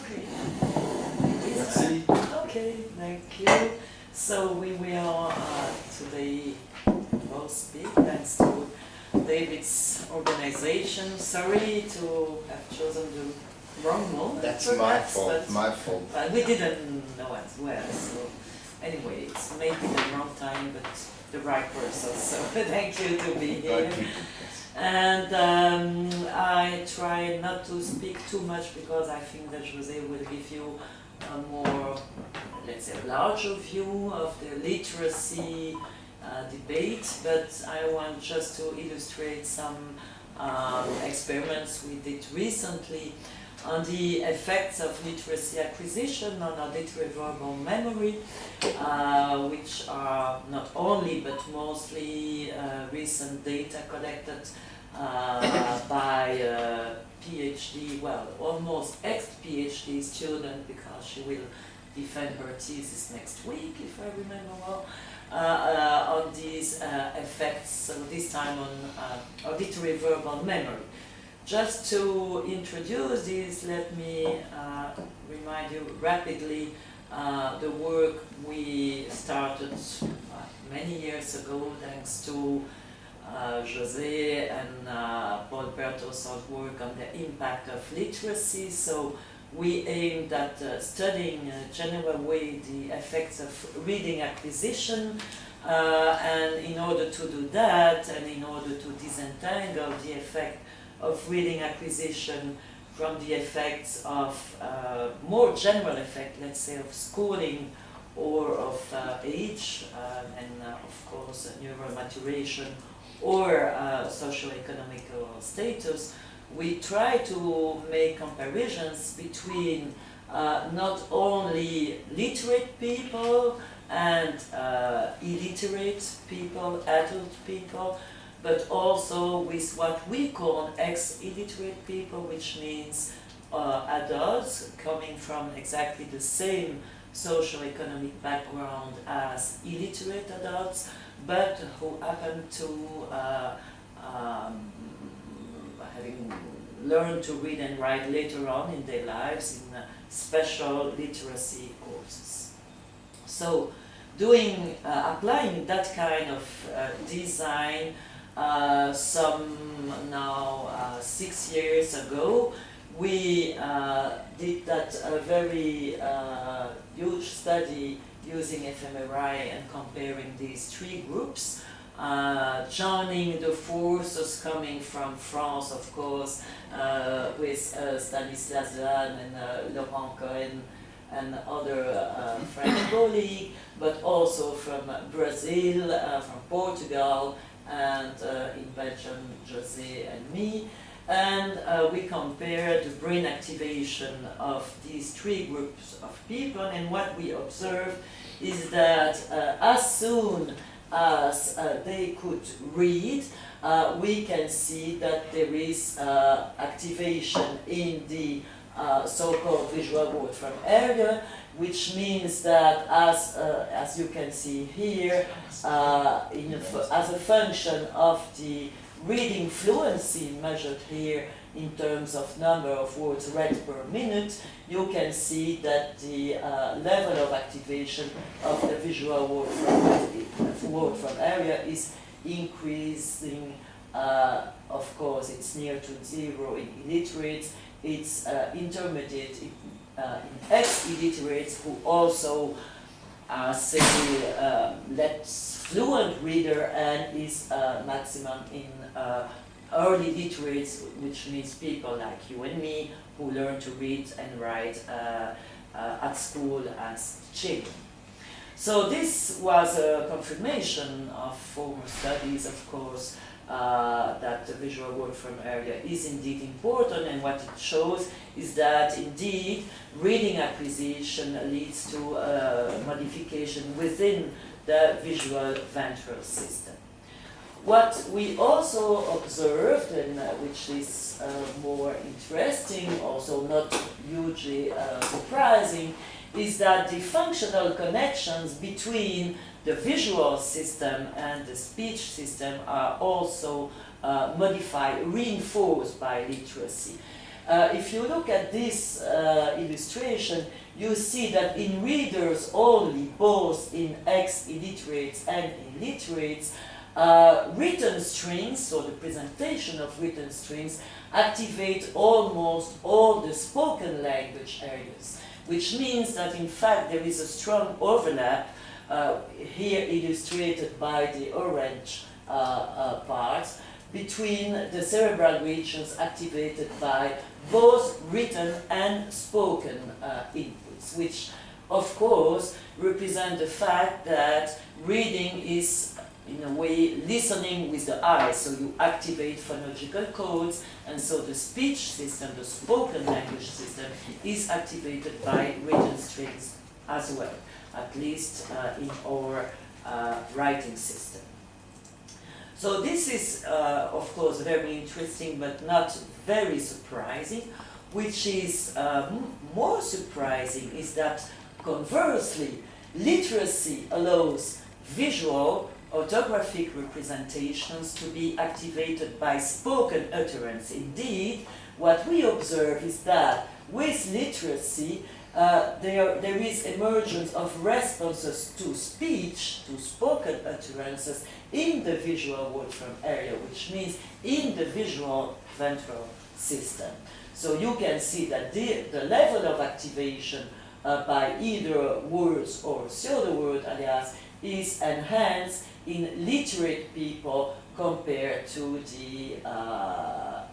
Okay. Merci. Okay, thank you. So we will today both speak thanks to David's organization. Sorry to have chosen the wrong moment. That's perhaps, my fault. But we didn't know as well. So anyway, it's maybe the wrong time, but the right person. So thank you to be here. Thank you. And I try not to speak too much because I think that José will give you a more, let's say, larger view of the literacy debate, but I want just to illustrate some experiments we did recently on the effects of literacy acquisition on auditory verbal memory, which are not only but mostly recent data collected by PhD, well, almost ex-PhD student, because she will defend her thesis next week, if I remember well, on these effects, so this time on auditory verbal memory. Just to introduce this, let me remind you rapidly the work we started many years ago, thanks to José and Paul Bertos's work on the impact of literacy. So we aimed at studying in a general way the effects of reading acquisition, and in order to do that, and in order to disentangle the effect of reading acquisition from the effects of more general effect, let's say, of schooling or of age, and of course neural maturation or socio-economical status, we try to make comparisons between not only literate people and illiterate people, adult people, but also with what we call ex-illiterate people, which means adults coming from exactly the same socio-economic background as illiterate adults, but who happen to having learned to read and write later on in their lives in special literacy courses. So doing, applying that kind of design some now 6 years ago, we did that very huge study using fMRI and comparing these three groups, joining the forces coming from France, of course, with Stanislas Dehaene and Laurent Cohen and other French colleagues, but also from Brazil, from Portugal, and in Belgium, José and me. And we compared the brain activation of these three groups of people, and what we observed is that as soon as they could read, we can see that there is activation in the so-called visual word from area, which means that as you can see here, as a function of the reading fluency measured here in terms of number of words read per minute, you can see that the level of activation of the visual word from area is increasing. Of course, it's near to zero in illiterates. It's intermediate in ex-illiterates, who also are less fluent reader, and is maximum in early literates, which means people like you and me who learn to read and write at school as children. So this was a confirmation of former studies, of course, that the visual word from area is indeed important, and what it shows is that indeed reading acquisition leads to modification within the visual ventral system. What we also observed, and which is more interesting, also not hugely surprising, is that the functional connections between the visual system and the speech system are also modified, reinforced by literacy. If you look at this illustration, you see that in readers only, both in ex-illiterates and illiterates, written strings, so the presentation of written strings, activate almost all the spoken language areas, which means that in fact there is a strong overlap, here illustrated by the orange parts, between the cerebral regions activated by both written and spoken inputs, which of course represent the fact that reading is in a way listening with the eyes, so you activate phonological codes, and so the speech system, the spoken language system, is activated by written strings as well, at least in our writing system. So this is, of course, very interesting, but not very surprising. Which is more surprising is that, conversely, literacy allows visual orthographic representations to be activated by spoken utterance. Indeed, what we observe is that with literacy, there is emergence of responses to speech, to spoken utterances, in the visual wolfram area, which means in the visual ventral system. So you can see that the level of activation by either words or pseudo-word alias is enhanced in literate people compared to the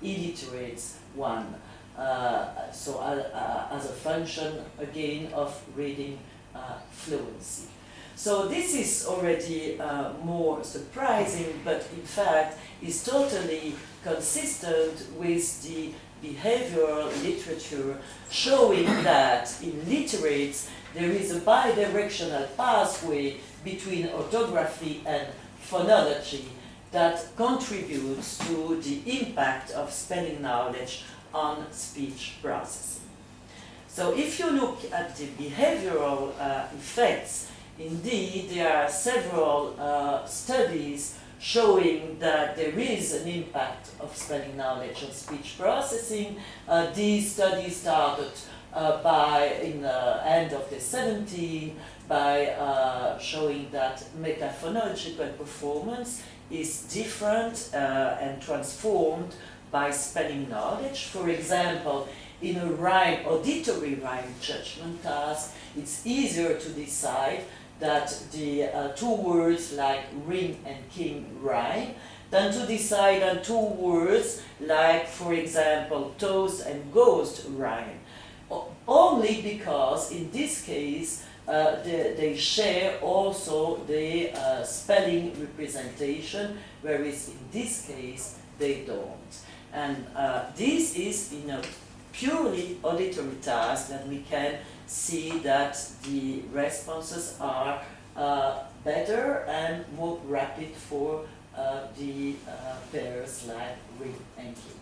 illiterate one. So as a function, again, of reading fluency. So this is already more surprising, but in fact is totally consistent with the behavioral literature showing that in literates there is a bidirectional pathway between orthography and phonology that contributes to the impact of spelling knowledge on speech processing. So if you look at the behavioral effects, indeed there are several studies showing that there is an impact of spelling knowledge on speech processing. These studies started in the end of the 70s by showing that metaphonological performance is different and transformed by spelling knowledge. For example, in a rhyme, auditory rhyme judgment task, it's easier to decide that the two words like ring and king rhyme than to decide on two words like, for example, toast and ghost rhyme. Only because in this case they share also the spelling representation, whereas in this case they don't. And this is in a purely auditory task that we can see that the responses are better and more rapid for the pairs like ring and king.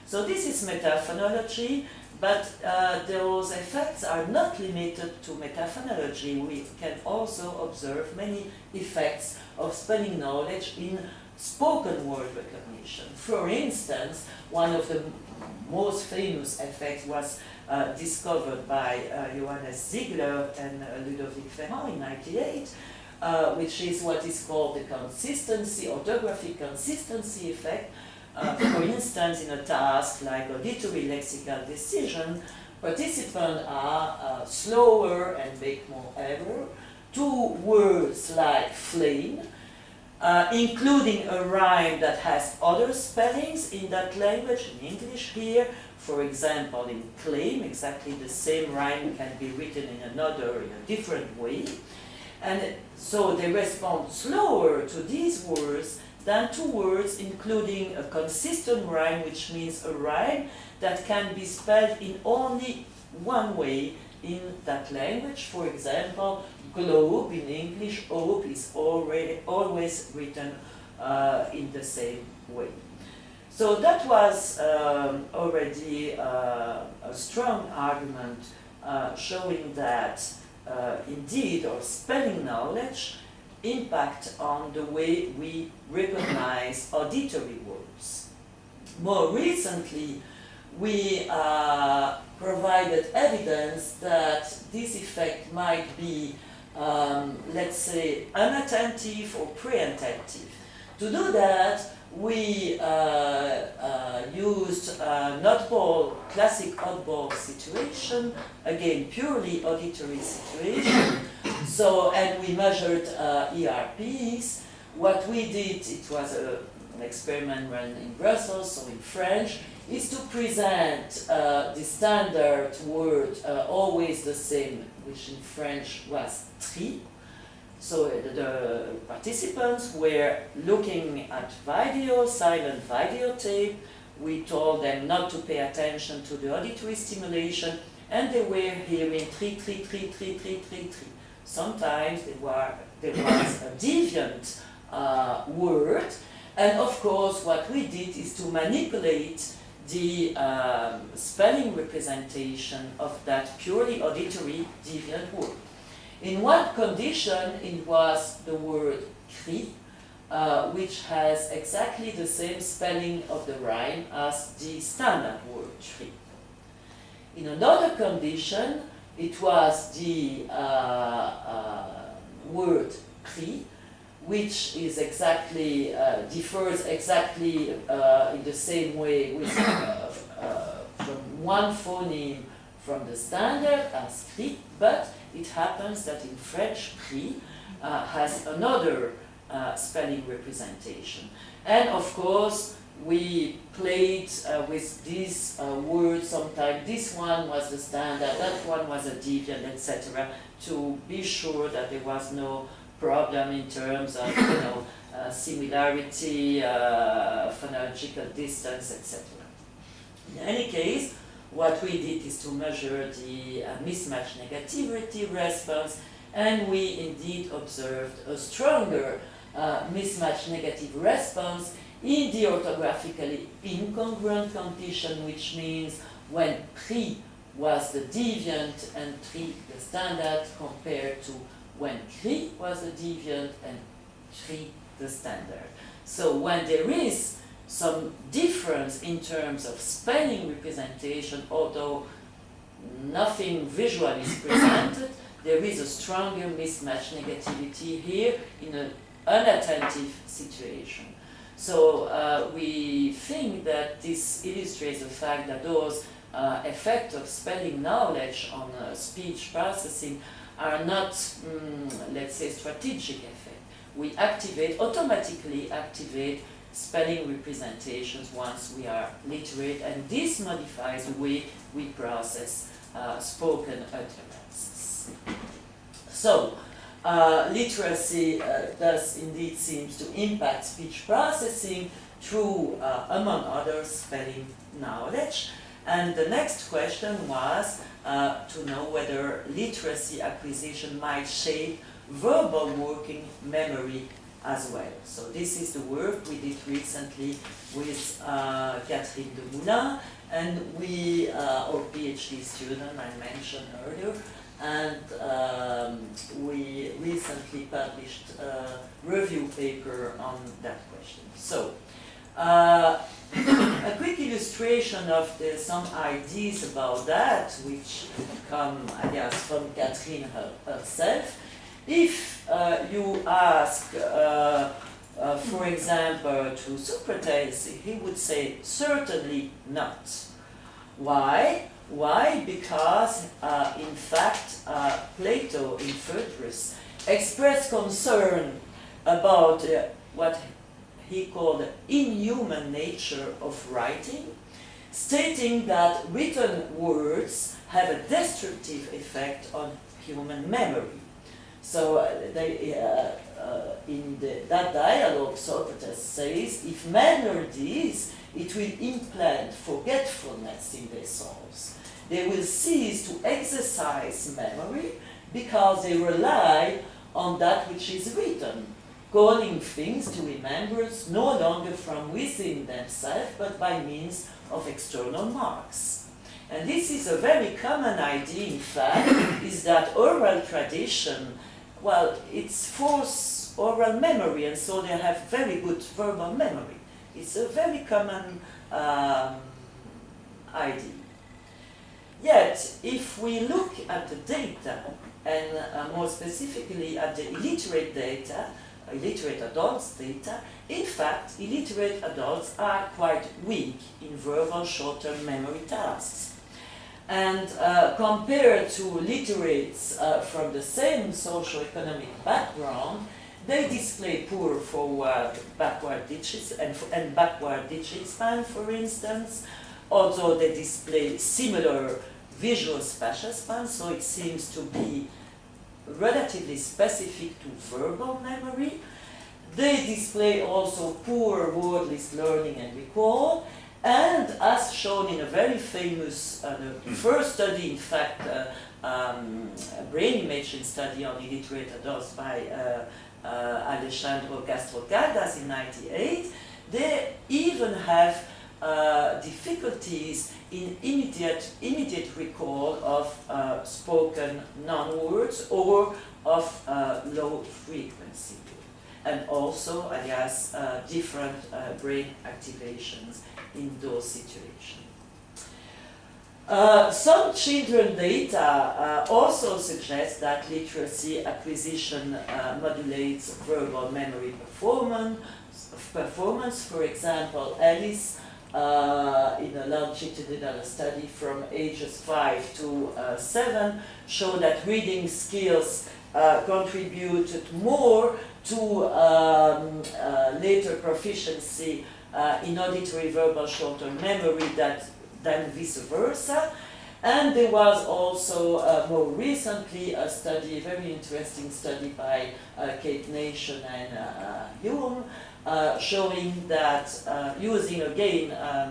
So this is metaphonology, but those effects are not limited to metaphonology. We can also observe many effects of spelling knowledge in spoken word recognition. For instance, one of the most famous effects was discovered by Johannes Ziegler and Ludovic Ferrand in 1998, which is what is called the consistency, orthographic consistency effect. For instance, in a task like auditory lexical decision, participants are slower and make more error. Two words like flame, including a rhyme that has other spellings in that language, in English here. For example, in claim, exactly the same rhyme can be written in another, in a different way. And so they respond slower to these words than to words including a consistent rhyme, which means a rhyme that can be spelled in only one way in that language. For example, globe in English, ope is always written in the same way. So that was already a strong argument showing that indeed our spelling knowledge impact on the way we recognize auditory words. More recently, we provided evidence that this effect might be, let's say, unattentive or pre-attentive. To do that, we used classic oddball situation, again purely auditory situation. So, and we measured ERPs. What we did, it was an experiment run in Brussels, so in French, is to present the standard word always the same, which in French was tri. So the participants were looking at video, silent videotape. We told them not to pay attention to the auditory stimulation, and they were hearing tri, tri, tri, tri, tri, tri, tri. Sometimes there was a deviant word, and of course what we did is to manipulate the spelling representation of that purely auditory deviant word. In one condition, it was the word cri, which has exactly the same spelling of the rhyme as the standard word tri. In another condition, it was the word cri, which is exactly, differs exactly in the same way with, from one phoneme from the standard as cri, but it happens that in French, cri has another spelling representation. And of course, we played with these words sometimes. This one was the standard, that one was a deviant, etc., to be sure that there was no problem in terms of, similarity, phonological distance, etc. In any case, what we did is to measure the mismatch negativity response, and we indeed observed a stronger mismatch negative response in the orthographically incongruent condition, which means when pri was the deviant and tri the standard, compared to when cri was the deviant and tri the standard. So when there is some difference in terms of spelling representation, although nothing visual is presented, there is a stronger mismatch negativity here in an unattentive situation. So we think that this illustrates the fact that those effects of spelling knowledge on speech processing are not, let's say, strategic effect. We automatically activate spelling representations once we are literate, and this modifies the way we process spoken utterances. So, literacy thus indeed seems to impact speech processing through, among others, spelling knowledge. And the next question was to know whether literacy acquisition might shape verbal working memory as well. So this is the work we did recently with Catherine de Moulin, and we, our PhD student I mentioned earlier, and we recently published a review paper on that question. So, a quick illustration of some ideas about that, which come, I guess, from Catherine herself. If you ask, for example, to Socrates, he would say, certainly not. Why? Why? Because, in fact, Plato in Phaedrus expressed concern about what he called the inhuman nature of writing, stating that written words have a destructive effect on human memory. So in that dialogue, Socrates says, if men learn this, it will implant forgetfulness in their souls. They will cease to exercise memory because they rely on that which is written, calling things to remembrance no longer from within themselves, but by means of external marks. And this is a very common idea, in fact, is that oral tradition, well, it's forced oral memory, and so they have very good verbal memory. It's a very common idea. Yet, if we look at the data, and more specifically at the illiterate data, illiterate adults data, in fact, illiterate adults are quite weak in verbal short-term memory tasks. And compared to literates from the same socio-economic background, they display poor forward, backward digits and backward digit span, for instance, although they display similar visual spatial span, so it seems to be relatively specific to verbal memory. They display also poor word list learning and recall, and as shown in a very famous, the first study, in fact, a brain imaging study on illiterate adults by Alejandro Castro-Caldas in '98, they even have difficulties in immediate recall of spoken non-words or of low frequency, and also, alias, different brain activations in those situations. Some children data also suggest that literacy acquisition modulates verbal memory performance. For example, Alice, in a longitudinal study from ages 5 to 7, showed that reading skills contributed more to later proficiency in auditory verbal short-term memory than vice versa. And there was also more recently a study, a very interesting study by Kate Nation and Hume, showing that using again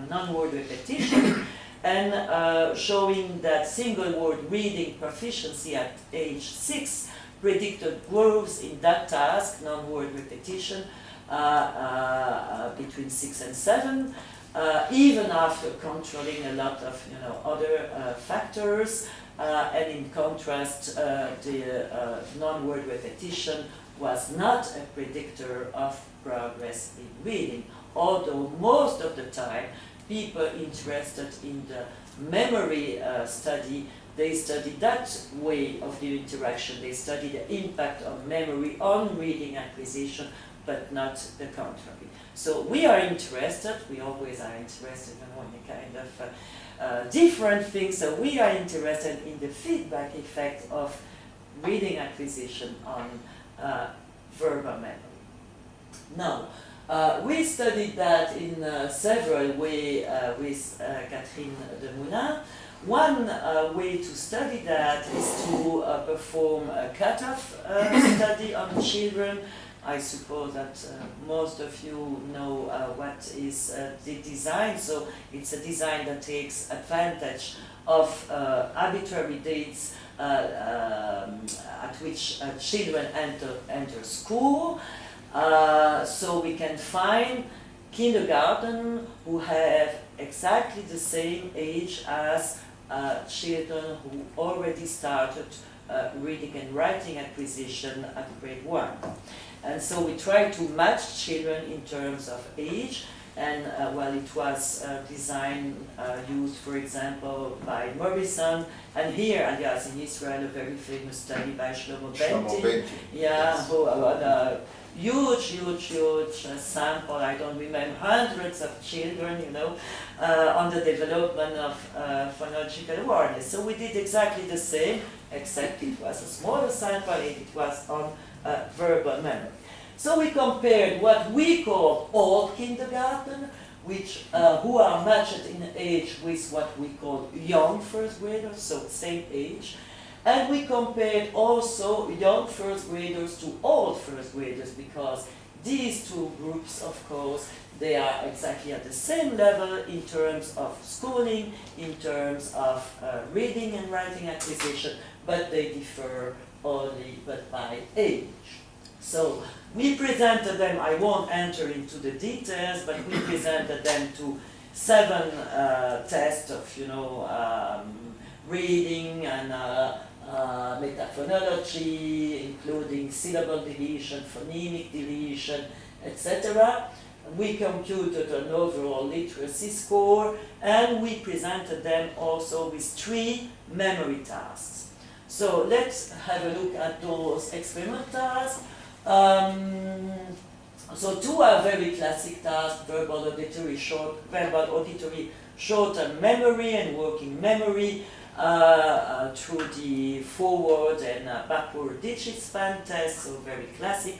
non-word repetition and showing that single word reading proficiency at age 6 predicted growth in that task, non-word repetition, between 6 and 7, even after controlling a lot of other factors, and in contrast, the non-word repetition was not a predictor of progress in reading, although most of the time people interested in the memory study, they study that way of the interaction. They study the impact of memory on reading acquisition, but not the contrary. So we are interested, we always are interested in a kind of different things, so we are interested in the feedback effect of reading acquisition on verbal memory. Now, we studied that in several ways with Catherine Demoulin. One way to study that is to perform a cutoff study on children. I suppose that most of you know what is the design. So it's a design that takes advantage of arbitrary dates at which children enter school. So we can find kindergarten who have exactly the same age as children who already started reading and writing acquisition at grade 1. And so we try to match children in terms of age, and well, it was designed, used, for example, by Morrison, and here, alias in Israel, a very famous study by Shlomo Benti. Yeah, yes. Who a huge sample, I don't remember, hundreds of children, on the development of phonological awareness. So we did exactly the same, except it was a smaller sample, and it was on verbal memory. So we compared what we call old kindergarten, which who are matched in age with what we call young first graders, so same age. And we compared also young first graders to old first graders, because these two groups, of course, they are exactly at the same level in terms of schooling, in terms of reading and writing acquisition, but they differ only but by age. So we presented them, I won't enter into the details, but we presented them to 7 tests of, reading and metaphonology, including syllable deletion, phonemic deletion, etc. we computed an overall literacy score, and we presented them also with 3 memory tasks. So let's have a look at those experiment tasks. So 2 are very classic tasks: verbal auditory short-term memory and working memory through the forward and backward digit span test, so very classic.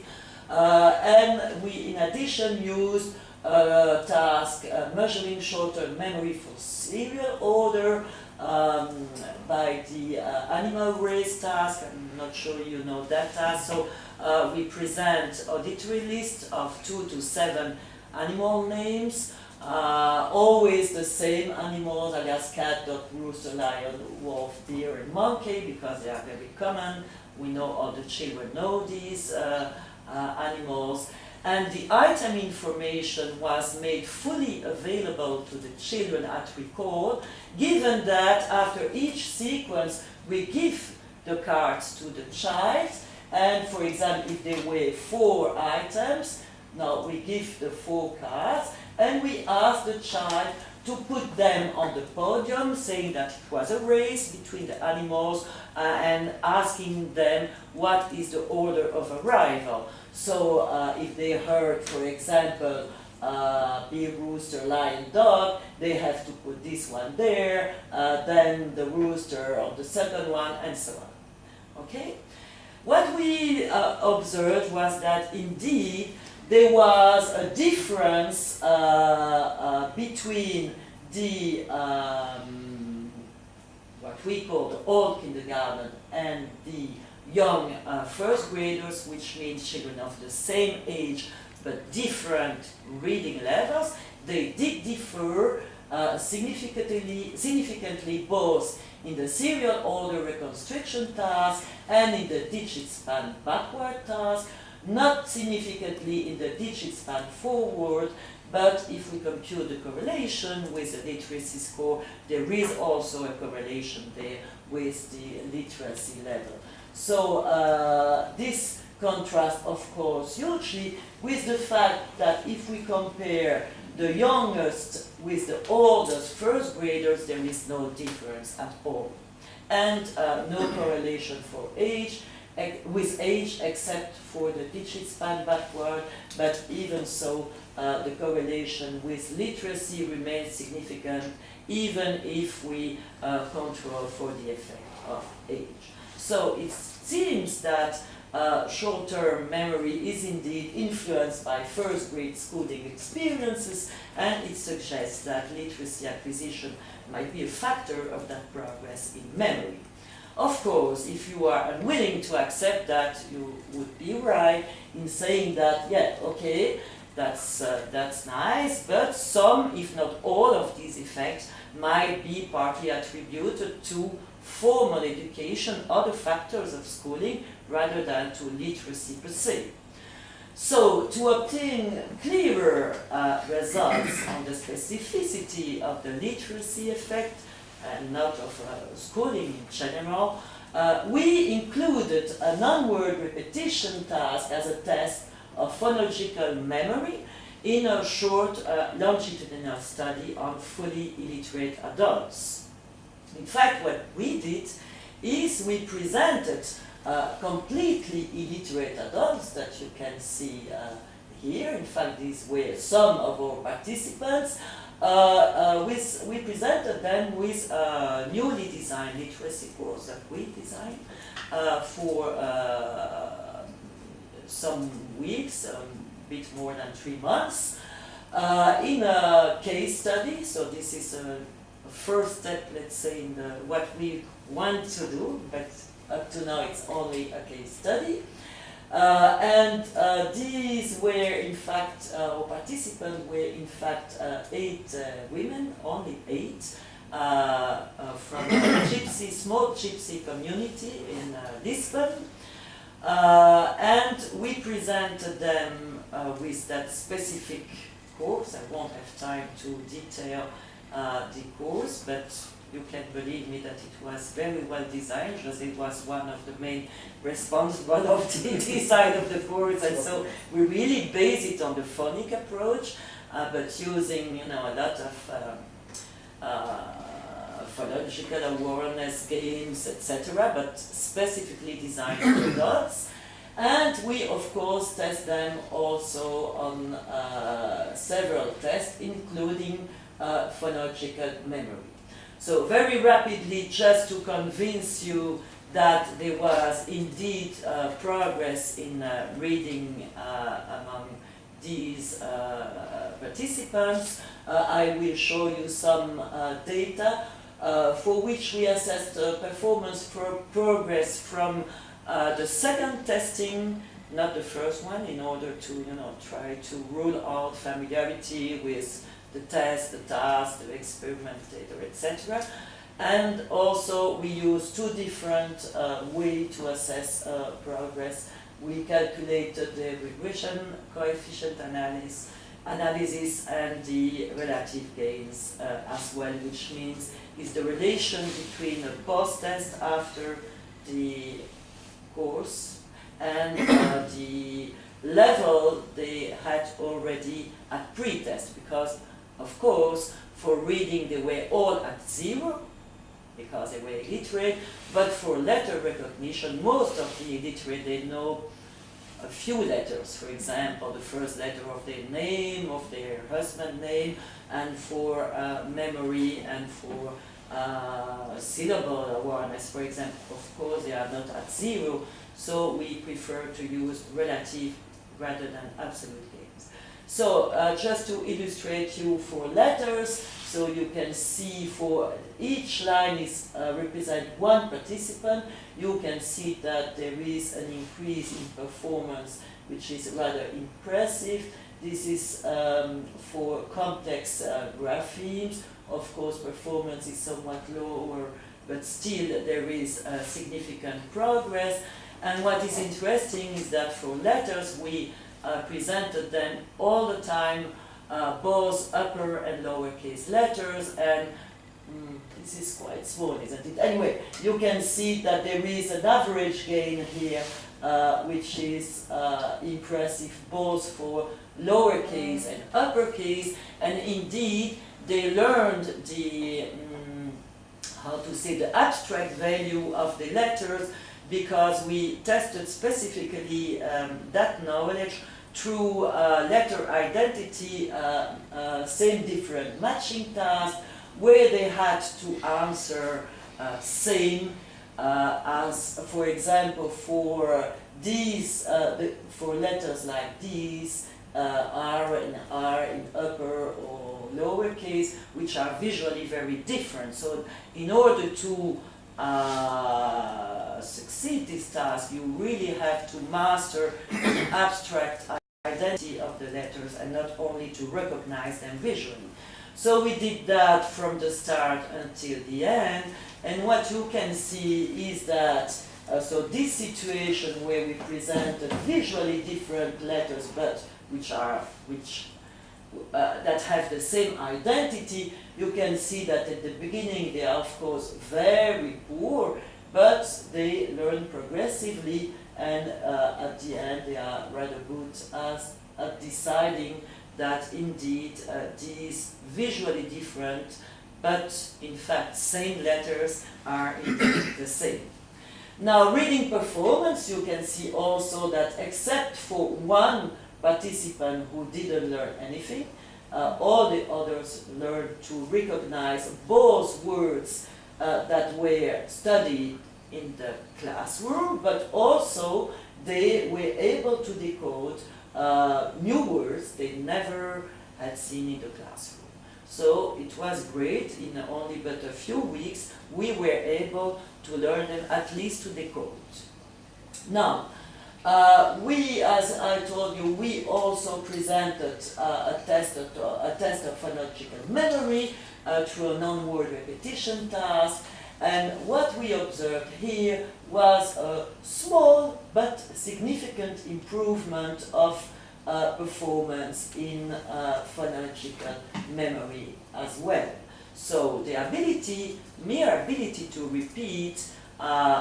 And we, in addition, used a task measuring short-term memory for serial order by the animal race task. I'm not sure you know that task. So we present auditory list of 2 to 7 animal names, always the same animals, alias cat, dog, rooster, lion, wolf, deer, and monkey, because they are very common. We know all the children know these animals, and the item information was made fully available to the children at record, given that after each sequence we give the cards to the child, and for example, if there were 4 items, now we give the 4 cards, and we ask the child to put them on the podium, saying that it was a race between the animals, and asking them what is the order of arrival. So if they heard, for example, bear, rooster, lion, dog, they have to put this one there, then the rooster on the second one, and so on. Okay? What we observed was that indeed there was a difference between the what we call the old kindergarten and the young first graders, which means children of the same age but different reading levels. They did differ significantly both in the serial order reconstruction task and in the digit span backward task, not significantly in the digit span forward, but if we compute the correlation with the literacy score, there is also a correlation there with the literacy level. So this contrasts, of course, hugely with the fact that if we compare the youngest with the oldest first graders, there is no difference at all. And no correlation for age, with age except for the digit span backward, but even so, the correlation with literacy remains significant even if we control for the effect of age. So it seems that short-term memory is indeed influenced by first grade schooling experiences, and it suggests that literacy acquisition might be a factor of that progress in memory. Of course, if you are unwilling to accept that, you would be right in saying that, yeah, okay, that's nice, but some, if not all of these effects might be partly attributed to formal education, other factors of schooling, rather than to literacy per se. So, to obtain clearer results on the specificity of the literacy effect, and not of schooling in general, we included a non-word repetition task as a test of phonological memory in a short longitudinal study on fully illiterate adults. In fact, what we did is we presented completely illiterate adults that you can see here. In fact, these were some of our participants. We presented them with a newly designed literacy course that we designed for some weeks, a bit more than 3 months, in a case study. So this is a first step, let's say, in what we want to do, but up to now it's only a case study. These were, in fact, our participants were, in fact, 8 women, only 8, from a small gypsy community in Lisbon. And we presented them with that specific course. I won't have time to detail the course, but you can believe me that it was very well designed, because it was one of the main responsible of the design of the course, and so we really base it on the phonic approach, but using, you know, a lot of phonological awareness games, etc., but specifically designed for adults. And we, of course, test them also on several tests, including phonological memory. So very rapidly, just to convince you that there was indeed progress in reading among these participants, I will show you some data for which we assessed performance progress from the second testing, not the first one, in order to, you know, try to rule out familiarity with the test, the task, the experiment data, etc. And also we use two different ways to assess progress. We calculated the regression coefficient analysis and the relative gains as well, which means is the relation between a post-test after the course and the level they had already at pre-test, because of course for reading they were all at 0 because they were illiterate, but for letter recognition most of the illiterate, they know a few letters, for example the first letter of their name, of their husband's name, and for memory and for syllable awareness, for example, of course they are not at 0, so we prefer to use relative rather than absolute gains. So just to illustrate you for letters, so you can see for each line is represent one participant. You can see that there is an increase in performance, which is rather impressive. This is for complex graphemes. Of course, performance is somewhat lower, but still there is significant progress. And what is interesting is that for letters, we presented them all the time, both upper and lowercase letters, and this is quite small, isn't it? Anyway, you can see that there is an average gain here, which is impressive both for lowercase and uppercase, and indeed they learned the, how to say, the abstract value of the letters, because we tested specifically that knowledge through letter identity, same different matching tasks, where they had to answer same as, for example, for these, for letters like these, R and R in upper or lowercase, which are visually very different. So in order to succeed this task, you really have to master the abstract identity of the letters and not only to recognize them visually. So we did that from the start until the end, and what you can see is that so this situation where we presented visually different letters but that have the same identity, you can see that at the beginning they are of course very poor, but they learn progressively, and at the end they are rather good at deciding that indeed these visually different but in fact same letters are indeed the same. Now, reading performance, you can see also that except for one participant who didn't learn anything, all the others learned to recognize both words that were studied in the classroom, but also they were able to decode new words they never had seen in the classroom. So it was great. In only but a few weeks, we were able to learn them, at least to decode. Now, we, as I told you, we also presented a test of phonological memory through a non-word repetition task. And what we observed here was a small but significant improvement of performance in phonological memory as well. So the mere ability to repeat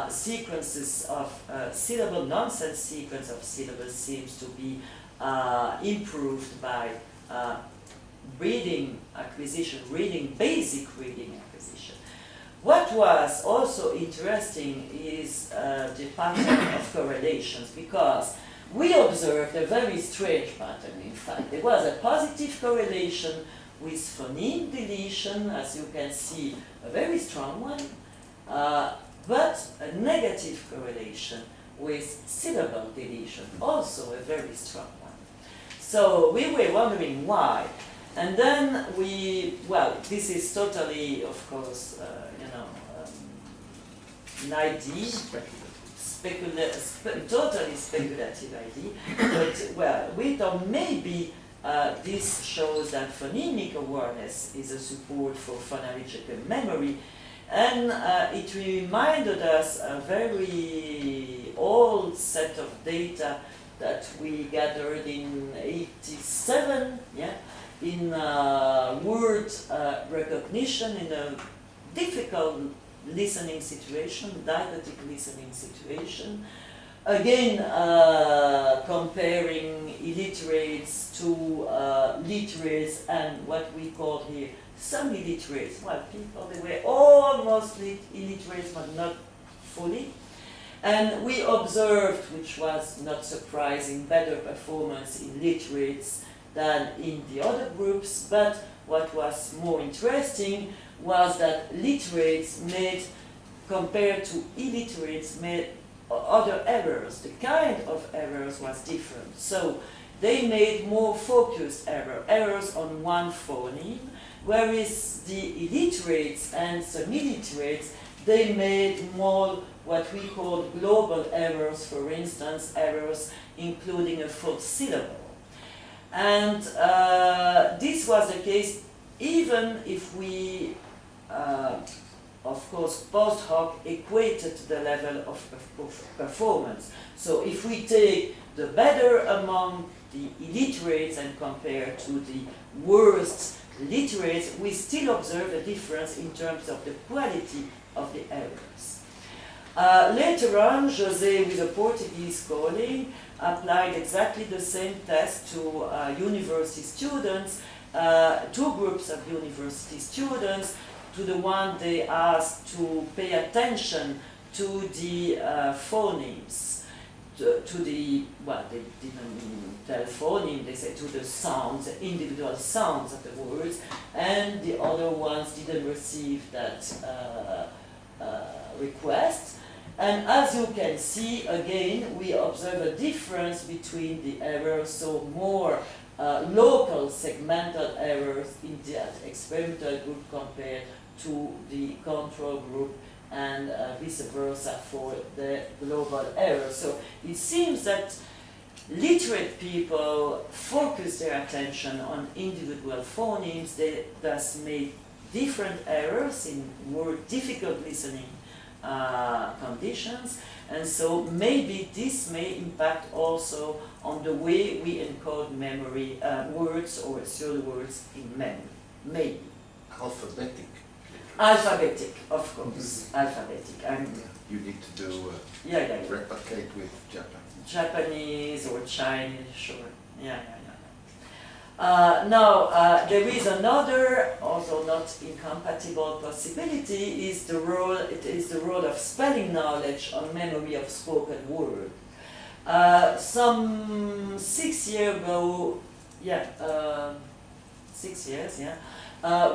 sequences of syllable, nonsense sequence of syllables seems to be improved by reading acquisition, basic reading acquisition. What was also interesting is the pattern of correlations, because we observed a very strange pattern, in fact. There was a positive correlation with phoneme deletion, as you can see, a very strong one, but a negative correlation with syllable deletion, also a very strong one. So we were wondering why. And then this is totally, of course, an idea, totally speculative idea, but we thought maybe this shows that phonemic awareness is a support for phonological memory, and it reminded us a very old set of data that we gathered in '87, in word recognition in a difficult listening situation, didactic listening situation. Again, comparing illiterates to literates and what we call here semi-literates. Well, people, they were almost illiterates, but not fully. And we observed, which was not surprising, better performance in literates than in the other groups, but what was more interesting was that literates made, compared to illiterates, made other errors. The kind of errors was different. So they made more focused errors on one phoneme, whereas the illiterates and semi-literates, they made more what we call global errors, for instance, errors including a full syllable. And this was the case even if we, of course, post hoc equated the level of performance. So if we take the better among the illiterates and compare to the worst literates, we still observe a difference in terms of the quality of the errors. Later on, José, with a Portuguese colleague, applied exactly the same test to university students, two groups of university students. To the one they asked to pay attention to the phonemes, to the, well, they didn't tell phoneme, they said to the sounds, the individual sounds of the words, and the other ones didn't receive that request. And as you can see, again, we observe a difference between the errors, so more local segmental errors in that experimental group compared to the control group, and vice versa for the global errors. So it seems that literate people focus their attention on individual phonemes. They thus made different errors in more difficult listening conditions, and so maybe this may impact also on the way we encode memory words or serial words in memory. Maybe. Alphabetic, of course. Alphabetic. You need to do replicate with Japanese or Chinese, sure. Now, there is another, although not incompatible possibility, is the role of spelling knowledge on memory of spoken word. Some 6 years ago, 6 years,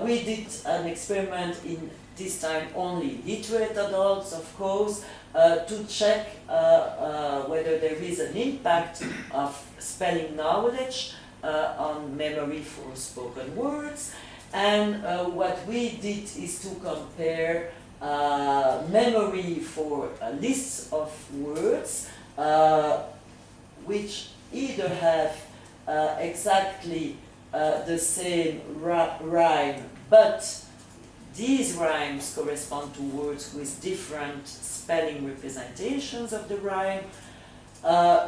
we did an experiment in this time only literate adults, of course, to check whether there is an impact of spelling knowledge on memory for spoken words. And what we did is to compare memory for lists of words which either have exactly the same rhyme, but these rhymes correspond to words with different spelling representations of the rhyme,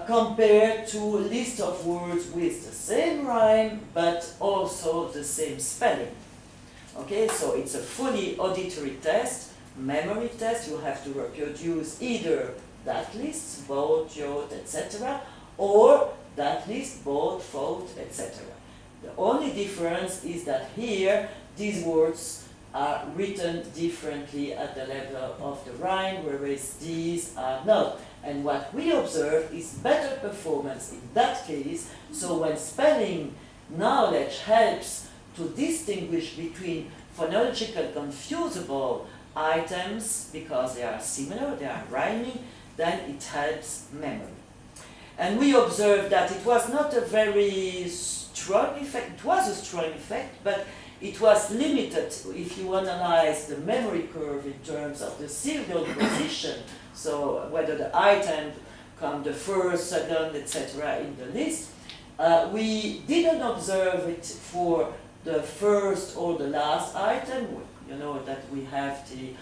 compared to a list of words with the same rhyme but also the same spelling. Okay, so it's a fully auditory test, memory test. You have to reproduce either that list, bold, jot, etc., or that list, bold, fold, etc. The only difference is that here these words are written differently at the level of the rhyme, whereas these are not. And what we observe is better performance in that case. So when spelling knowledge helps to distinguish between phonological confusable items because they are similar, they are rhyming, then it helps memory. And we observed that it was not a very strong effect. It was a strong effect, but it was limited if you analyze the memory curve in terms of the serial position, so whether the item come the first, second, etc. in the list. We didn't observe it for the first or the last item. You know that we have the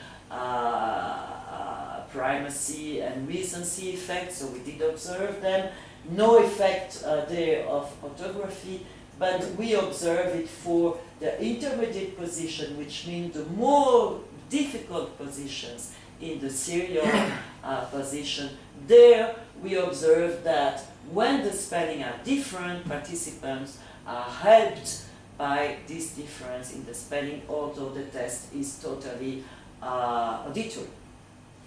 primacy and recency effect, so we did observe them. No effect there of orthography, but we observe it for the intermediate position, which means the more difficult positions in the serial position. There we observe that when the spelling are different, participants are helped by this difference in the spelling, although the test is totally auditory.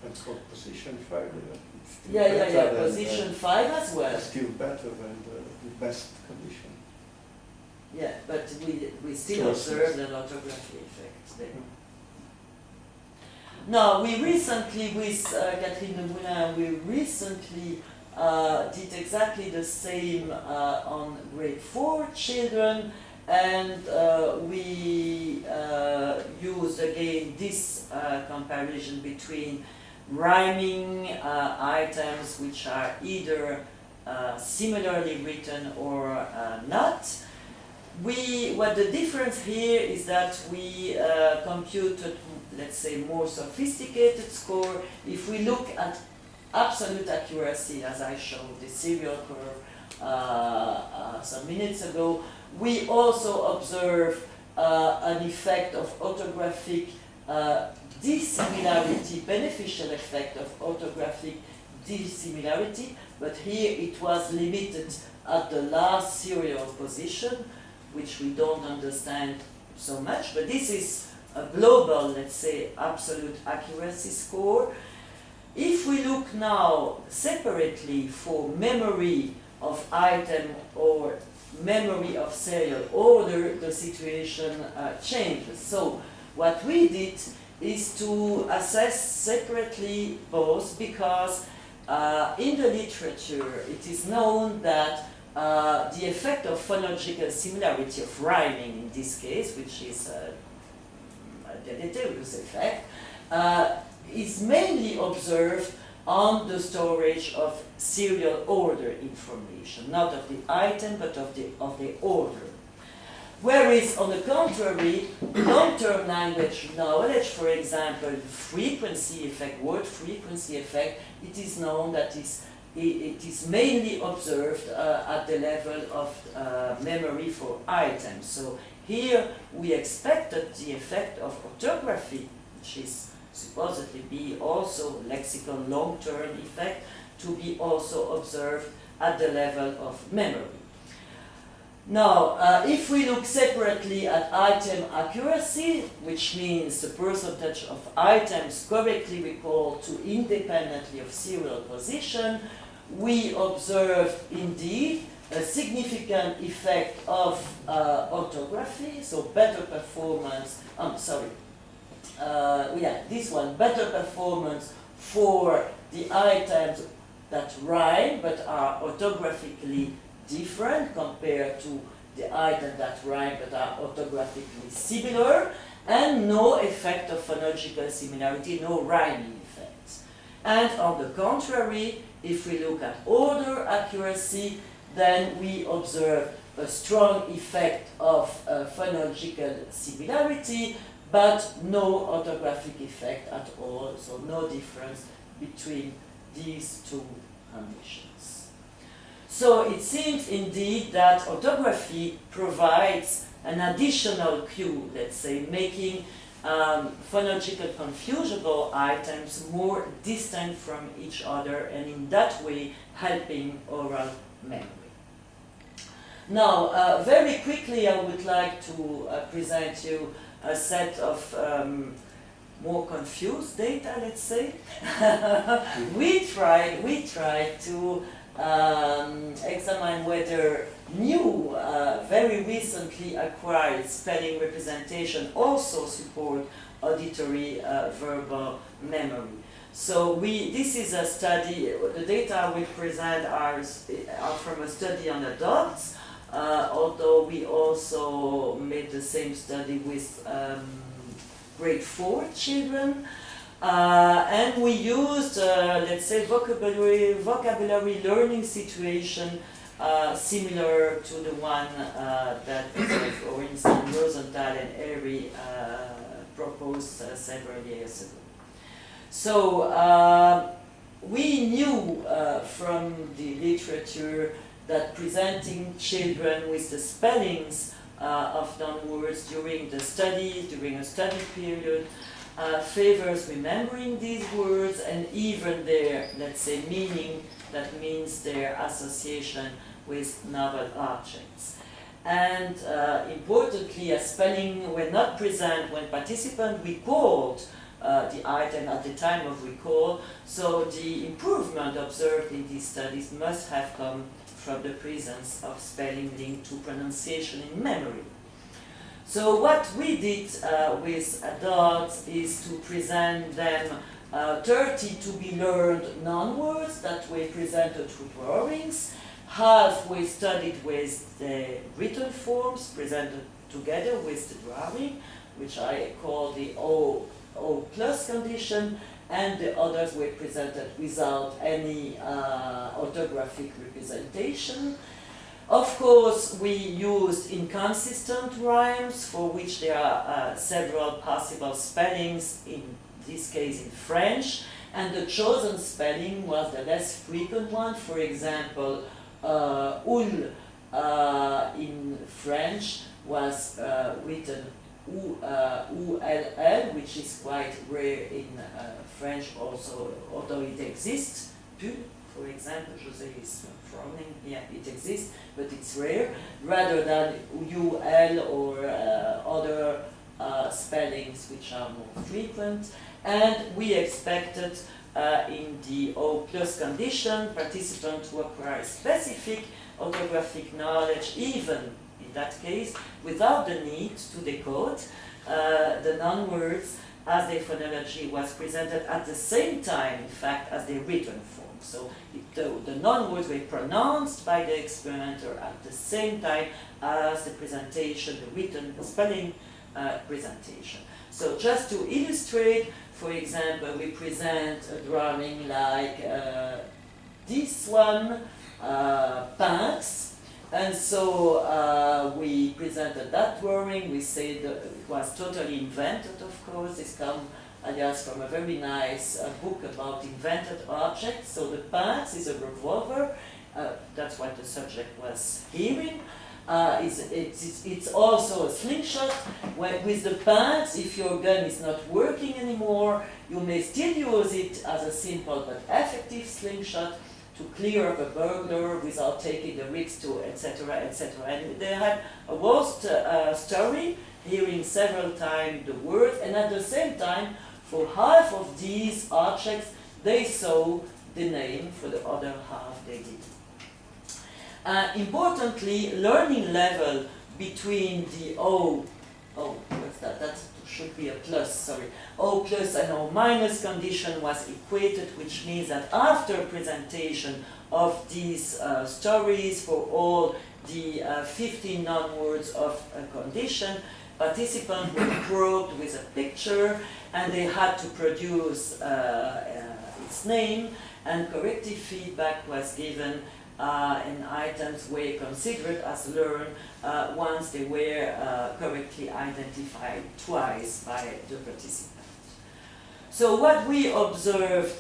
It's called position 5. Yeah, position 5 as well. It's still better than the best condition. Yeah, but we still observe the orthography effect there. Now, we recently, with Catherine Lemoulin, we recently did exactly the same on grade 4 children, and we used again this comparison between rhyming items which are either similarly written or not. What the difference here is that we computed, let's say, more sophisticated score. If we look at absolute accuracy, as I showed the serial curve some minutes ago, we also observe an effect of orthographic dissimilarity, beneficial effect of orthographic dissimilarity, but here it was limited at the last serial position, which we don't understand so much, but this is a global, let's say, absolute accuracy score. If we look now separately for memory of item or memory of serial order, the situation changes. So what we did is to assess separately both, because in the literature it is known that the effect of phonological similarity of rhyming in this case, which is a deleterious effect, is mainly observed on the storage of serial order information, not of the item, but of the order. Whereas, on the contrary, long-term language knowledge, for example, frequency effect, word frequency effect, it is known that it is mainly observed at the level of memory for items. So here we expected the effect of orthography, which is supposedly be also lexical long-term effect, to be also observed at the level of memory. Now, if we look separately at item accuracy, which means the percentage of items correctly recalled to independently of serial position, we observe indeed a significant effect of orthography, so better performance, this one, better performance for the items that rhyme but are orthographically different compared to the items that rhyme but are orthographically similar, and no effect of phonological similarity, no rhyming effects. And on the contrary, if we look at order accuracy, then we observe a strong effect of phonological similarity, but no orthographic effect at all, so no difference between these two conditions. So it seems indeed that orthography provides an additional cue, let's say, making phonological confusible items more distant from each other, and in that way helping oral memory. Now, very quickly I would like to present you a set of more confused data, let's say. we tried to examine whether new, very recently acquired spelling representation also support auditory verbal memory. So this is a study, the data we present are from a study on adults, although we also made the same study with grade 4 children. And we used, let's say, vocabulary learning situation similar to the one that, for instance, Rosenthal and Airy proposed several years ago. So we knew from the literature that presenting children with the spellings of non-words during a study period, favors remembering these words and even their, let's say, meaning, that means their association with novel objects. And importantly, a spelling were not present when participants recalled the item at the time of recall, so the improvement observed in these studies must have come from the presence of spelling linked to pronunciation in memory. So what we did with adults is to present them 30 to be learned non-words that were presented through drawings. Half we studied with the written forms presented together with the drawing, which I call the O plus condition, and the others were presented without any orthographic representation. Of course, we used inconsistent rhymes, for which there are several possible spellings, in this case in French, and the chosen spelling was the less frequent one. For example, ul in French was written U-L-L, which is quite rare in French also, although it exists. Pull, for example, José is frowning, yeah, it exists, but it's rare, rather than U-L or other spellings which are more frequent. And we expected in the O plus condition, participants who acquire specific orthographic knowledge, even in that case, without the need to decode the non-words as their phonology was presented at the same time, in fact, as their written form. So the non-words were pronounced by the experimenter at the same time as the presentation, the written spelling presentation. So just to illustrate, for example, we present a drawing like this one, pince. And so we presented that drawing. We said that it was totally invented, of course. This comes, alias, from a very nice book about invented objects. So the pince is a revolver. That's what the subject was hearing. It's also a slingshot. With the pince, if your gun is not working anymore, you may still use it as a simple but effective slingshot to clear up a burglar without taking the risk to, etc., etc. And they had a whole story, hearing several times the words, and at the same time, for half of these objects, they saw the name, for the other half they didn't. Importantly, learning level between the what's that? That should be a plus, sorry. O plus and O minus condition was equated, which means that after presentation of these stories for all the 15 non-words of a condition, participants were probed with a picture and they had to produce its name, and corrective feedback was given and items were considered as learned once they were correctly identified twice by the participant. So what we observed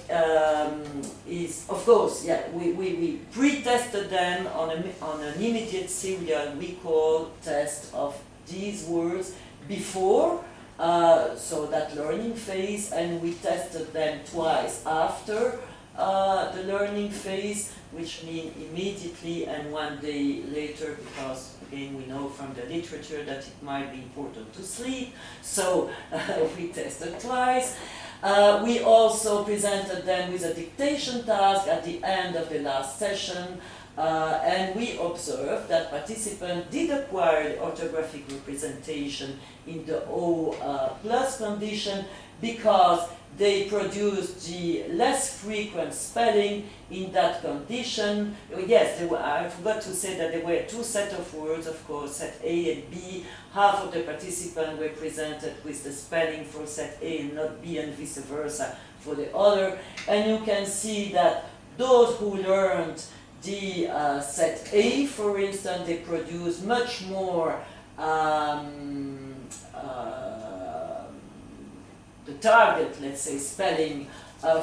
is, of course, yeah, we pre-tested them on an immediate serial recall test of these words before, so that learning phase, and we tested them twice after the learning phase, which means immediately and 1 day later, because again we know from the literature that it might be important to sleep, so we tested twice. We also presented them with a dictation task at the end of the last session, and we observed that participants did acquire the orthographic representation in the O plus condition because they produced the less frequent spelling in that condition. Yes, I forgot to say that there were two sets of words, of course, set A and B. Half of the participants were presented with the spelling for set A and not B, and vice versa for the other. And you can see that those who learned the set A, for instance, they produce much more the target, let's say, spelling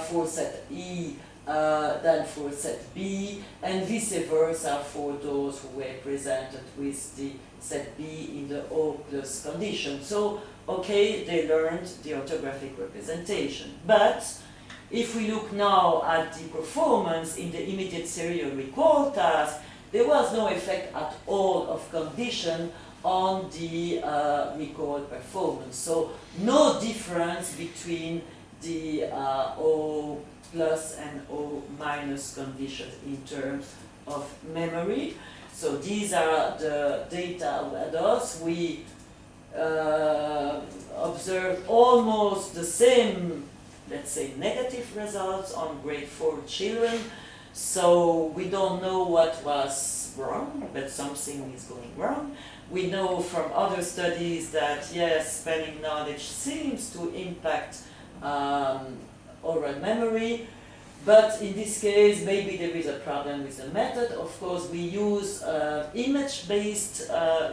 for set E than for set B, and vice versa for those who were presented with the set B in the O plus condition. So, okay, they learned the orthographic representation. But if we look now at the performance in the immediate serial recall task, there was no effect at all of condition on the recall performance. So no difference between the O plus and O minus conditions in terms of memory. So these are the data with us. We observed almost the same, let's say, negative results on grade 4 children. So we don't know what was wrong, but something is going wrong. We know from other studies that, yes, spelling knowledge seems to impact oral memory, but in this case, maybe there is a problem with the method. Of course, we use image-based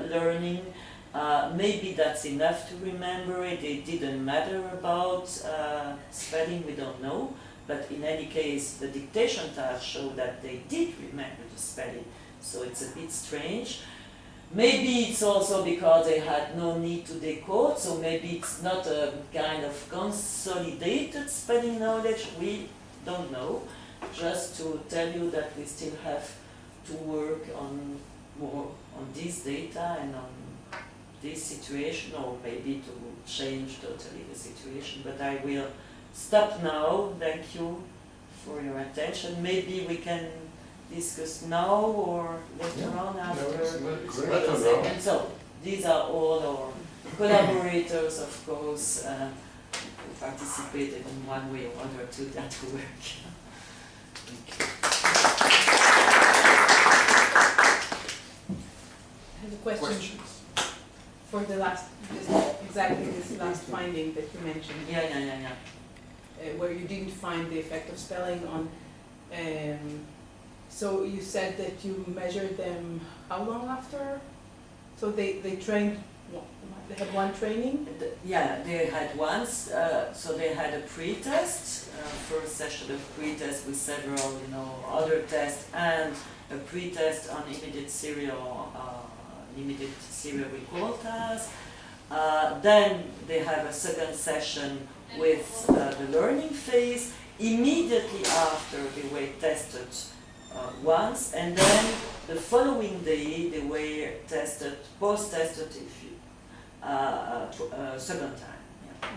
learning. Maybe that's enough to remember it. It didn't matter about spelling, we don't know. But in any case, the dictation task showed that they did remember the spelling. So it's a bit strange. Maybe it's also because they had no need to decode, so maybe it's not a kind of consolidated spelling knowledge. We don't know. Just to tell you that we still have to work on more on this data and on this situation, or maybe to change totally the situation. But I will stop now. Thank you for your attention. Maybe we can discuss now or later on after. And so these are all our collaborators, of course, who participated in one way or other to that work. Thank you. I have a question. Questions? For the last, exactly this last finding that you mentioned. Yeah. Where you didn't find the effect of spelling on. So you said that you measured them how long after? So they trained, they had one training? Yeah, they had once, so they had a pre-test, first session of pre-test with several, other tests, and a pre-test on immediate serial recall task. Then they have a second session with the learning phase. Immediately after, they were tested once, and then the following day they were tested, post-tested second time. Yeah.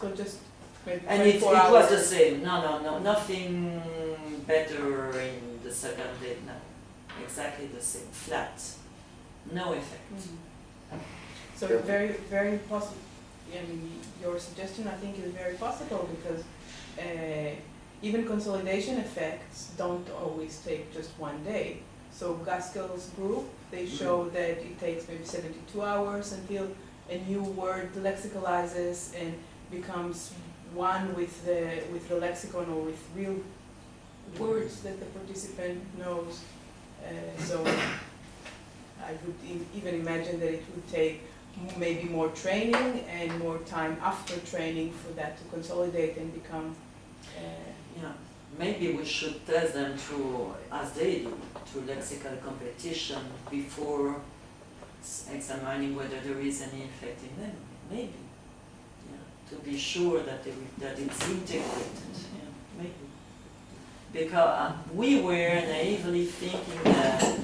So just maybe And it 24 hours. was the same. No, nothing better in the second day. No, exactly the same, flat, no effect. Mm-hmm. So very, very possible. I mean, your suggestion, I think, is very possible because even consolidation effects don't always take just one day. So Gaskell's group, they show that it takes maybe 72 hours until a new word lexicalizes and becomes one with the lexicon or with real words that the participant knows. So I would even imagine that it would take maybe more training and more time after training for that to consolidate and become. Yeah, maybe we should test them through, as they do, through lexical competition before examining whether there is any effect in them. Maybe, yeah, to be sure that that it's integrated. Yeah, maybe. Because we were naively thinking that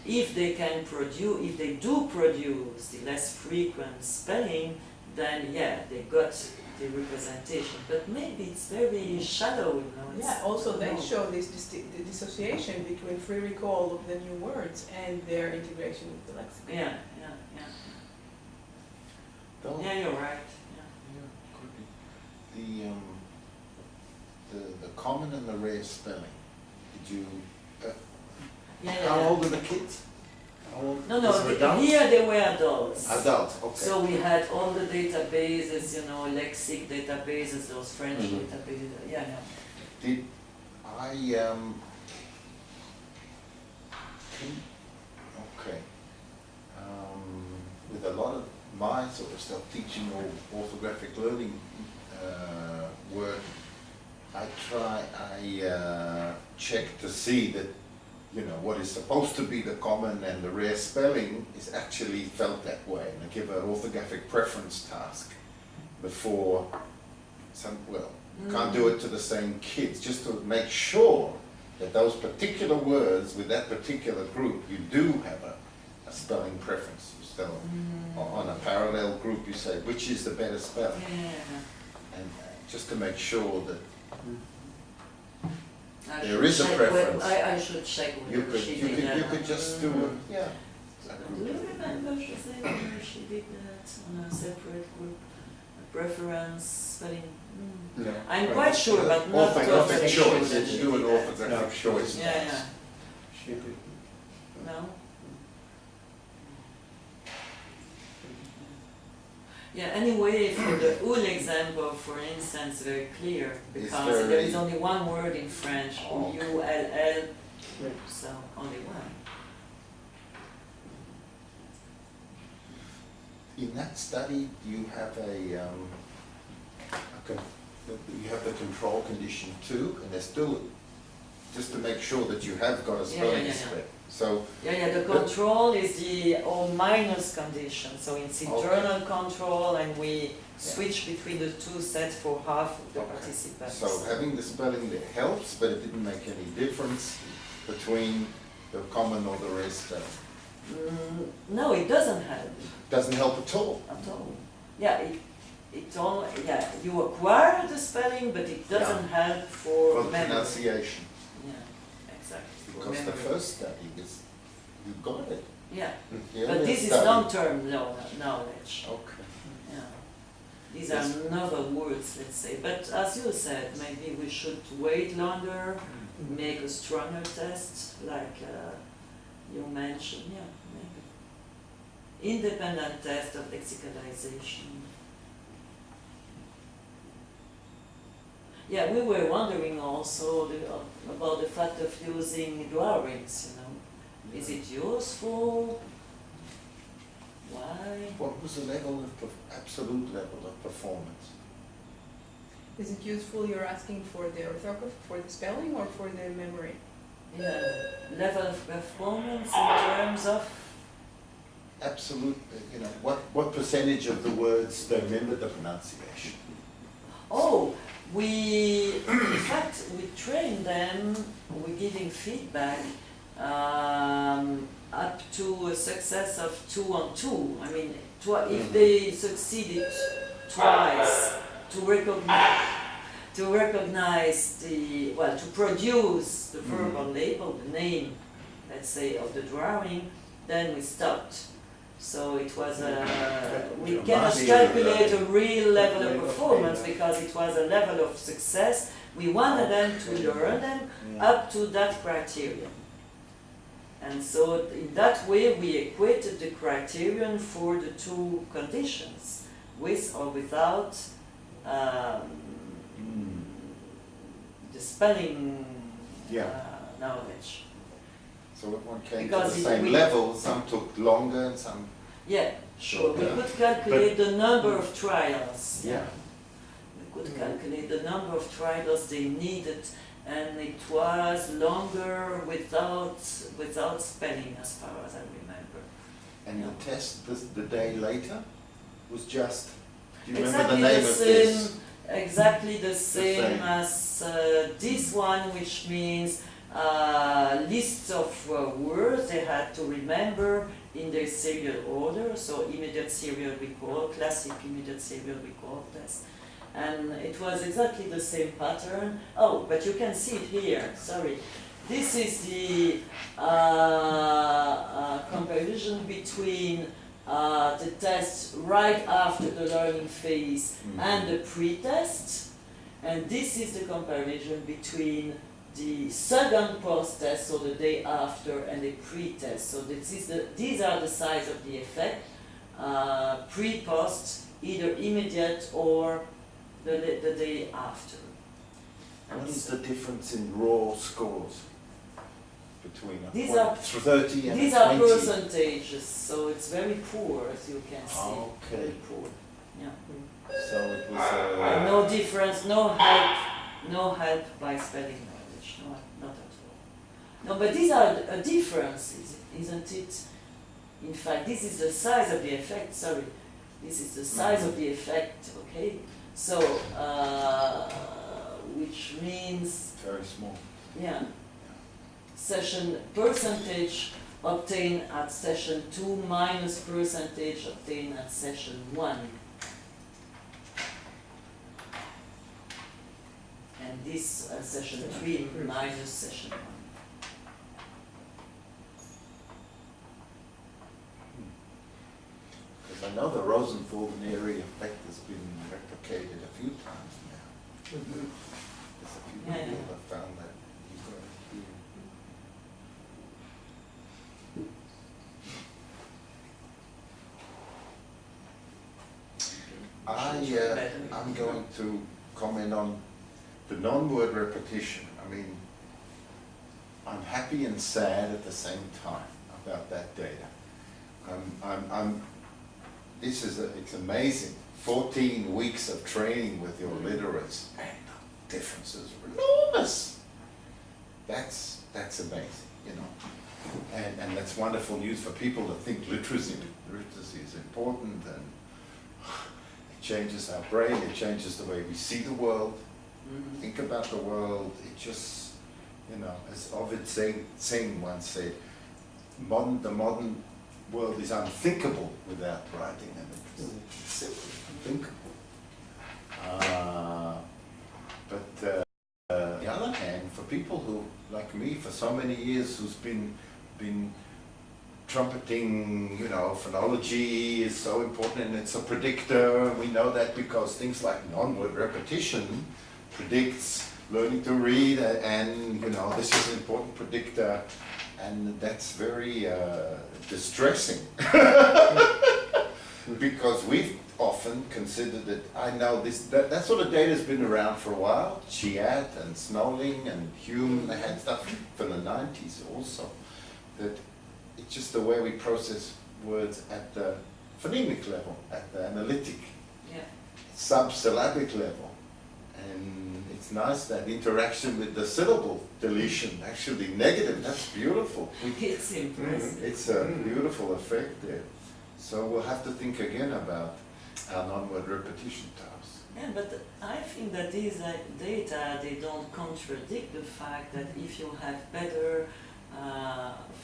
if they can produce, if they do produce the less frequent spelling, then yeah, they got the representation. But maybe it's very shallow, you know. Yeah, also they show this the dissociation between free recall of the new words and their integration with the lexicon. Yeah, yeah, yeah. Though, Yeah, you're right. yeah, could be. The common and the rare spelling. Did you? Yeah, How yeah. old are the kids? How old? No, These were adults? here they were adults. Adults. Okay. So we had all the databases, you know, lexic databases, those French Mhm. databases. Yeah, yeah. Did I okay. With a lot of my sort of stuff, teaching or orthographic learning work, I check to see that, you know, what is supposed to be the common and the rare spelling is actually felt that way, and I give an orthographic preference task before some, well, can't do it to the same kids, just to make sure that those particular words with that particular group, you do have a spelling preference. So on a parallel group, you say, which is the better spelling? Yeah. And just to make sure that I there should is a check preference. I should check you whether could, she you did could, that. you could just do a, yeah. Do you remember, Jose, whether she did that on a separate group? A preference, spelling? No. I'm quite sure, but not Orthographic totally sure choice, that you she do an did that. orthographic choice. Yeah, yeah. She did. No? Yeah, anyway, for the ul example, for instance, very clear, because there is only one word in French, U-L-L, so only one. In that study, you have you have the control condition too, and there's still, just to make sure that you have got a spelling aspect. So Yeah, the control is the O minus condition, so it's internal control, and we switch between the two sets for half of the participants. So having the spelling there helps, but it didn't make any difference between the common or the rare spelling. No, it doesn't help Doesn't help at all. at all. Yeah, you acquire the spelling, but it doesn't help for For the memory. pronunciation. Yeah, exactly. for Because the memory. first study is, you got it. Yeah, The but other this is study- long-term knowledge. Okay. Yeah. These are novel words, let's say. But as you said, maybe we should wait longer, make a stronger test, like you mentioned. Yeah, maybe. Independent test of lexicalization. Yeah, we were wondering also about the fact of using drawings, you know. Is it useful? Why? What was the level of, absolute level of performance? Is it useful, you're asking for the orthography, for the spelling, or for the memory? Yeah, level of performance in terms of. Absolute, you know, what percentage of the words they remember the pronunciation? Oh, in fact, we train them, we're giving feedback up to a success of 2 on 2. I mean, if they succeeded twice to recognize to produce the verbal label, the name, let's say, of the drawing, then we stopped. So it was we cannot calculate a real level of performance because it was a level of success. We wanted them to learn them up to that criterion. And so in that way we equated the criterion for the two conditions, with or without the spelling knowledge. So everyone came Because to the same level, some took longer and some... Yeah, sure. We Yeah. could calculate the number of trials. Yeah. We could calculate the number of trials they needed, and it was longer without spelling, as far as I remember. And Yeah. the test the day later was just... Do you remember Exactly the name the of same. this? Exactly the same same. as this one, which means lists of words they had to remember in their serial order, so immediate serial recall, classic immediate serial recall test. And it was exactly the same pattern. Oh, but you can see it here, sorry. This is the comparison between the test right after the learning phase and the pre-test. And this is the comparison between the second post-test, so the day after, and the pre-test. So these are the size of the effect, pre-post, either immediate or the day after. What is the difference in raw scores between a These point are- 30 and These a are 20? percentages, so it's very poor, as you can see. Okay. Very poor. Yeah. So it was No difference, no help by spelling knowledge, no, not at all. No, but these are differences, isn't it? In fact, this is the size of the effect, sorry. This is the size of the effect, okay? So, which means, very small. yeah, session percentage obtained at session 2 minus percentage obtained at session 1. And this session 3 minus session 1. Because I know the Rosenthal-Neri effect has been replicated a few times now. There's a few Yeah, people yeah. that found that I'm going to comment on the non-word repetition. I mean, I'm happy and sad at the same time about that data. It's amazing. 14 weeks of training with your literates, and the differences are enormous. That's amazing, you know. And that's wonderful news for people that think literacy is important, and it changes our brain, it changes the way we see the world, think about the world. It just, you know, as Ovid Singh once said, the modern world is unthinkable without writing and literacy. It's simply unthinkable. But on the other hand, for people who, like me, for so many years, who's been trumpeting, you know, phonology is so important and it's a predictor. We know that because things like non-word repetition predicts learning to read, and you know, this is an important predictor, and that's very distressing because we've often considered that, I know that sort of data has been around for a while. Chiat and Snolling and Hume, they had stuff from the 90s also, that it's just the way we process words at the phonemic level, at the analytic, subsyllabic level. And it's nice that interaction with the syllable deletion, actually negative, that's beautiful. It's impressive. It's a beautiful effect there. So we'll have to think again about our non-word repetition tasks. Yeah, but I think that these data, they don't contradict the fact that if you have better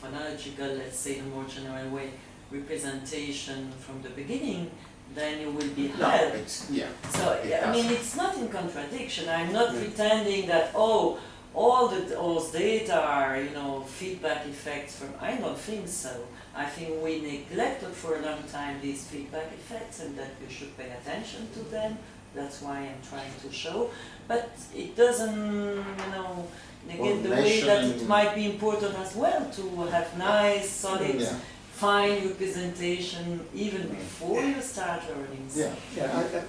phonological, let's say in a more general way, representation from the beginning, then you will be helped. So, I mean, it's not in contradiction. I'm not pretending that, oh, all those data are, you know, feedback effects from, I don't think so. I think we neglected for a long time these feedback effects, and that we should pay attention to them. That's why I'm trying to show. But it doesn't, you know, negate the way that it might be important as well to have nice, solid, fine representation even before you start learning. So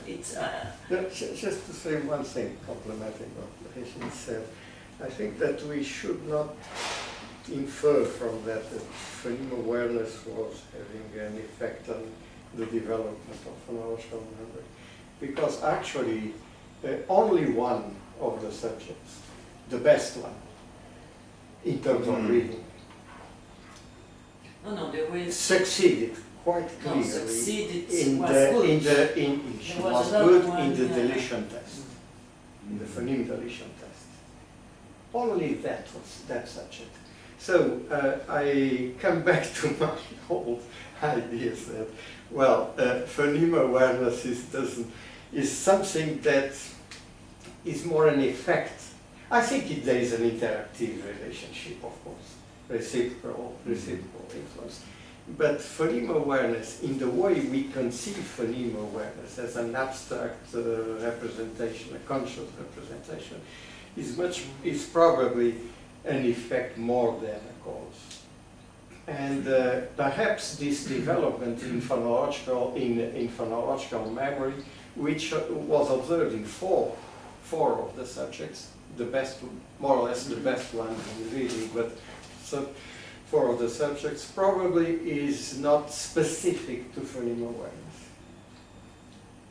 it's just to say one thing, complementing what Régine said. I think that we should not infer from that that phoneme awareness was having an effect on the development of phonological memory. Because actually, only one of the subjects, the best one, in terms of reading, No, there was succeeded quite clearly succeeded in was the good. in the English. There Was was another good one, in the yeah. deletion test, in the phoneme deletion test. Only that was that subject. So I come back to my old ideas that, well, phoneme awareness is something that is more an effect. I think there is an interactive relationship, of course, reciprocal influence. But phoneme awareness, in the way we conceive phoneme awareness as an abstract representation, a conscious representation, is probably an effect more than a cause. And perhaps this development in phonological memory, which was observed in four of the subjects, the best, more or less the best one in reading, but so 4 of the subjects, probably is not specific to phoneme awareness.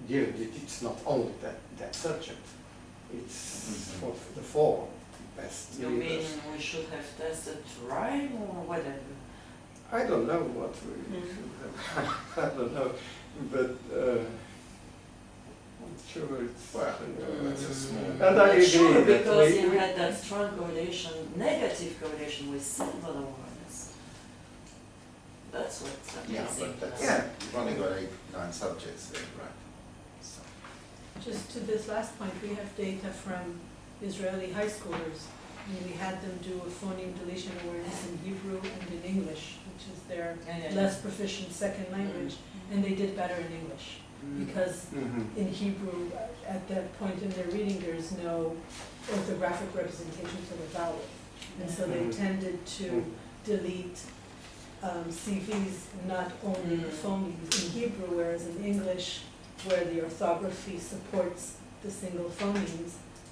Given that it's not only that subject, it's for the 4 best You readers. mean we should have tested rhyme or whatever? I don't know what we should have. I don't know, but I'm sure it's. Well, that's a small. And I But agree sure, that because we- you had that strong correlation, negative correlation with symbol awareness. That's what's Yeah, amazing. but that's, Yeah. you've only got 9 subjects there, right? So, Just to this last point, we have data from Israeli high schoolers, and we had them do a phoneme deletion awareness in Hebrew and in English, which is their Yeah. less proficient second language, and they did better in English. Because in Hebrew, at that point in their reading, there is no orthographic representation for the vowel. And so they tended to delete CVs, not only the phonemes in Hebrew, whereas in English, where the orthography supports the single phonemes,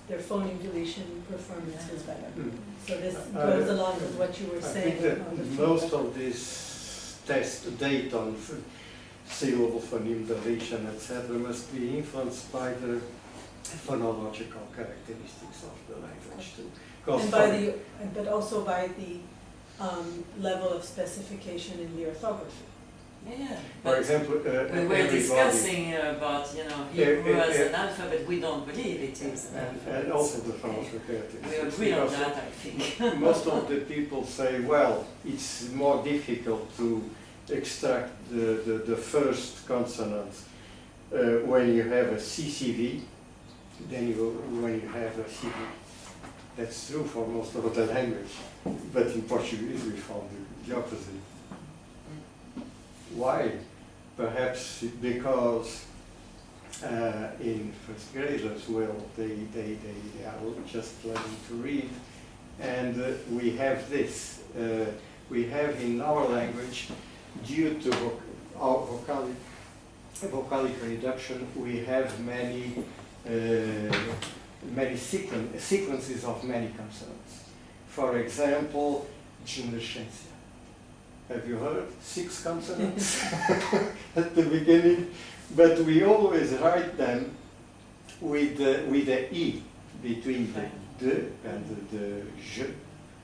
their phoneme deletion performance is better. So this goes along with what you were I saying. think that on the most feedback. of this test data on syllable phoneme deletion, etc., must be influenced by the phonological characteristics of the language too. 'Cause And by but also by the level of specification in the orthography. Yeah, for but example, we were everybody- discussing about, Hebrew as yeah. an alphabet, we don't believe it is an alphabet. and also the phonological characteristics. We agree on Because that, I think. most of the people say, well, it's more difficult to extract the first consonant when you have a CCV than when you have a CV. That's true for most of the language, but in Portuguese we found the opposite. Why? Perhaps because in first graders, well, they are just learning to read, and we have this. We have in our language, due to our vocalic reduction, we have many sequences of many consonants. For example, generescencia. Have you heard 6 consonants at the beginning? But we always write them with the E between the de and the je,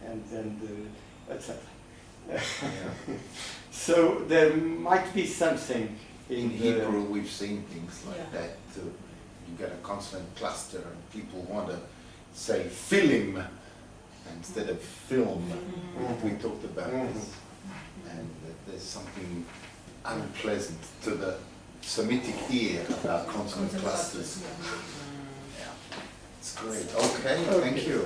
and then the etc. So there might be something in in Hebrew, we've seen things like Yeah. that too. You get a consonant cluster and people want to say film instead of film. We talked about this. And that there's something unpleasant to the Semitic ear about consonant clusters. Yeah, it's great. Okay, thank you.